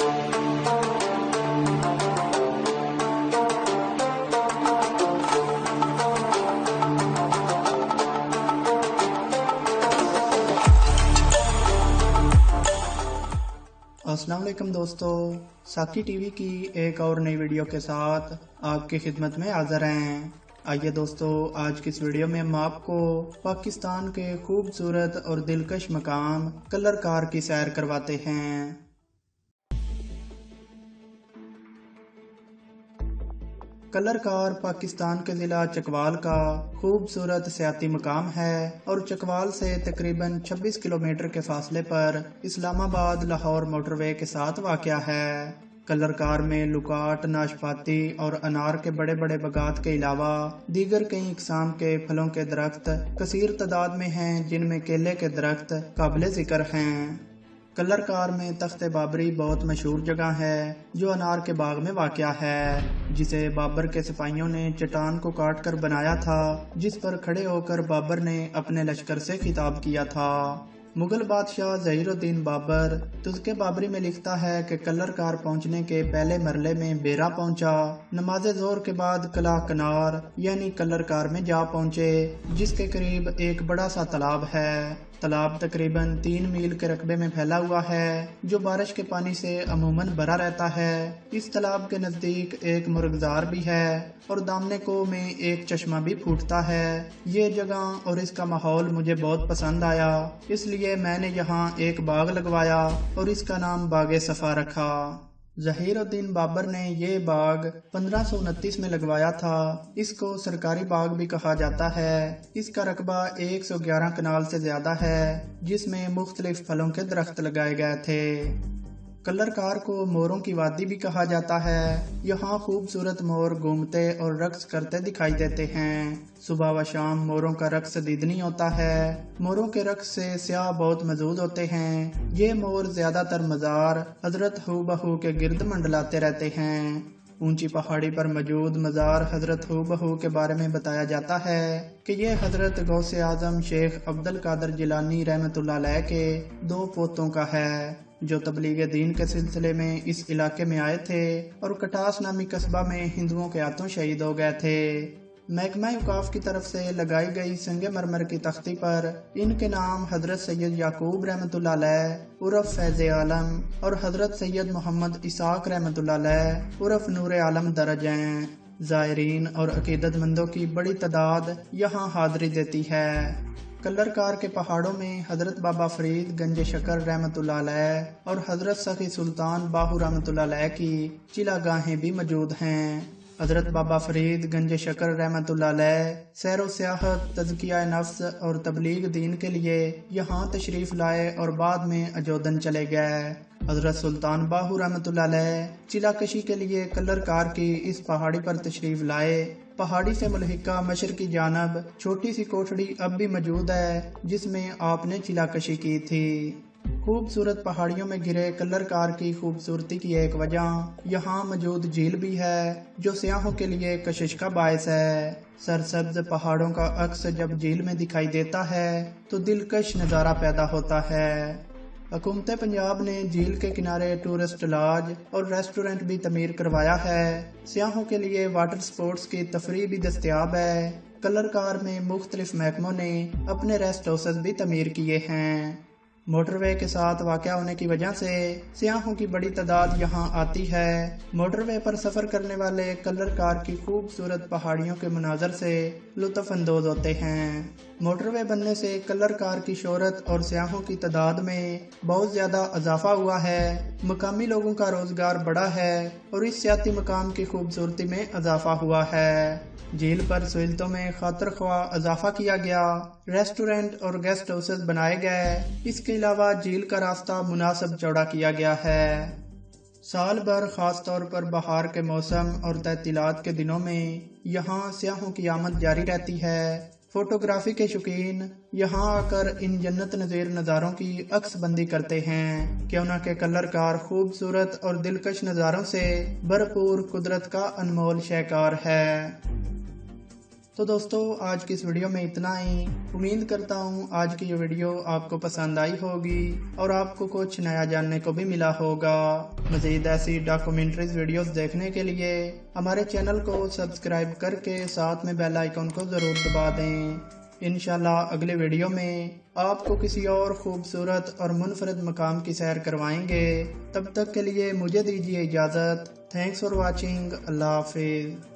अस्सलाम वालेकुम दोस्तों, साकी टीवी की एक और नई वीडियो के साथ आपकी खिदमत में हाज़िर हैं। आइए दोस्तों, आज की इस वीडियो में हम आपको पाकिस्तान के खूबसूरत और दिलकश मकाम कलर कार की सैर करवाते हैं। कलर कार पाकिस्तान के ज़िला चकवाल का खूबसूरत सियाती मकाम है और चकवाल से तकरीबन 26 किलोमीटर के फासले पर इस्लामाबाद लाहौर मोटरवे के साथ वाक़या है। कलर कार में लुकाट, नाशपाती और अनार के बड़े बड़े बागात के अलावा दीगर कई इकसाम के फलों के दरख्त कसीर तादाद में हैं, जिनमें केले के दरख्त काबिल ज़िक्र हैं। कलर कार में तख्त बाबरी बहुत मशहूर जगह है जो अनार के बाग में वाक़या है, जिसे बाबर के सिपाहियों ने चट्टान को काट कर बनाया था, जिस पर खड़े होकर बाबर ने अपने लश्कर से खिताब किया था। मुगल बादशाह ज़हीरुद्दीन बाबर तुज़्के बाबरी में लिखता है कि कलर कार पहुंचने के पहले मरले में बेरा पहुंचा, नमाज ज़ोहर के बाद कला कनार यानी कलर कार में जा पहुंचे, जिसके करीब एक बड़ा सा तालाब है। तालाब तकरीबन 3 मील के रकबे में फैला हुआ है, जो बारिश के पानी से अमूमन भरा रहता है। इस तालाब के नज़दीक एक मुर्गजार भी है और दामने को में एक चश्मा भी फूटता है। ये जगह और इसका माहौल मुझे बहुत पसंद आया, इसलिए मैंने यहाँ एक बाग लगवाया और इसका नाम बागे सफ़ा रखा। ज़हीरुद्दीन बाबर ने ये बाग 1529 में लगवाया था। इसको सरकारी बाग भी कहा जाता है। इसका रकबा 111 कनाल से ज़्यादा है, जिसमें मुख्तलिफ फलों के दरख्त लगाए गए थे। कलर कार को मोरों की वादी भी कहा जाता है। यहाँ खूबसूरत मोर घूमते और रक्स करते दिखाई देते हैं। सुबह व शाम मोरों का रक्स दीदनी होता है। मोरों के रक्स से स्याह बहुत मौजूद होते हैं। ये मोर ज्यादातर मज़ार हजरत हूबहू के गिर्द मंडलाते रहते हैं। ऊंची पहाड़ी पर मौजूद मज़ार हजरत हूबहू के बारे में बताया जाता है कि ये हजरत गौसे आजम शेख अब्दुल कादिर जिलानी रहमतुल्लाह अलैह के 2 पोतों का है, जो तबलीग दीन के सिलसिले में इस इलाके में आए थे और कटास नामी कस्बा में हिंदुओं के हाथों शहीद हो गए थे। महकमा औकाफ की तरफ से लगाई गई संगे मरमर की तख्ती पर इनके नाम हजरत सैयद याकूब रहमतुल्लाह अलैह उर्फ फैज़ आलम और हजरत सैयद मोहम्मद इसाक रहमतुल्लाह अलैह उर्फ नूर आलम दर्ज हैं। ज़ायरीन और अकीदतमंदों की बड़ी तादाद यहाँ हाज़री देती है। कलर कार के पहाड़ों में हजरत बाबा फरीद गंज शकर रहमतुल्लाह अलैह और हजरत सखी सुल्तान बाहू रहमतुल्लाह अलैह की चिलागाहें भी मौजूद हैं। हजरत बाबा फरीद गंज शकर रहमतुल्लाह अलैह सैर व सियाहत, तज़किया नफ्स और तबलीग दीन के लिए यहाँ तशरीफ़ लाए और बाद में अजोदन चले गए। हजरत सुल्तान बाहू रहमतुल्लाह अलैह चिलाकशी के लिए कलर कार की इस पहाड़ी पर तशरीफ़ लाए। पहाड़ी से मुल्हिका मशरकी जानब छोटी सी कोठड़ी अब भी मौजूद है, जिसमें आपने चिलाकशी की थी। खूबसूरत पहाड़ियों में घिरे कलर कार की खूबसूरती की एक वजह यहाँ मौजूद झील भी है, जो सियाहों के लिए कशिश का बायस है। सरसब्ज पहाड़ों का अक्स जब झील में दिखाई देता है तो दिलकश नज़ारा पैदा होता है। हुकूमत पंजाब ने झील के किनारे टूरिस्ट लॉज और रेस्टोरेंट भी तमीर करवाया है। सियाहों के लिए वाटर स्पोर्ट्स की तफरीह भी दस्तयाब है। कलर कार में मुख्तलिफ महकमों ने अपने रेस्ट हाउसेस भी तमीर किए हैं। मोटरवे के साथ वाक़या होने की वजह से सियाहों की बड़ी तादाद यहाँ आती है। मोटरवे पर सफ़र करने वाले कलर कार की खूबसूरत पहाड़ियों के मनाजर से लुत्फ़ अंदोज़ होते हैं। मोटरवे बनने से कलर कार की शोहरत और सियाहों की तादाद में बहुत ज़्यादा इजाफा हुआ है। मकामी लोगों का रोज़गार बढ़ा है और इस सियाती मकाम की खूबसूरती में इजाफा हुआ है। झील पर सहूलतों में खातिर ख्वाह इजाफा किया गया। रेस्टोरेंट और गेस्ट हाउसेस बनाए गए। इसके अलावा झील का रास्ता मुनासिब चौड़ा किया गया है। साल भर खास तौर पर बहार के मौसम और तैतीलात के दिनों में यहाँ सियाहों की आमद जारी रहती है। फोटोग्राफी के शौकीन यहाँ आकर इन जन्नत नज़ीर नज़ारों की अक्सबंदी करते हैं। क्यों न के कलर कार खूबसूरत और दिलकश नज़ारों से भरपूर कुदरत का अनमोल शहकार है। تو دوستو آج کی اس ویڈیو میں اتنا ہی. امید کرتا ہوں آج کی یہ ویڈیو آپ کو پسند آئی ہوگی اور آپ کو کچھ نیا جاننے کو بھی ملا ہوگا. مزید ایسی ڈاکومنٹریز ویڈیوز دیکھنے کے لیے ہمارے چینل کو سبسکرائب کر کے ساتھ میں بیل آئیکن کو ضرور دبا دیں. انشاءاللہ اگلے ویڈیو میں آپ کو کسی اور خوبصورت اور منفرد مقام کی سیر کروائیں گے. تب تک کے لیے مجھے دیجیے اجازت. Thanks for watching. اللہ حافظ.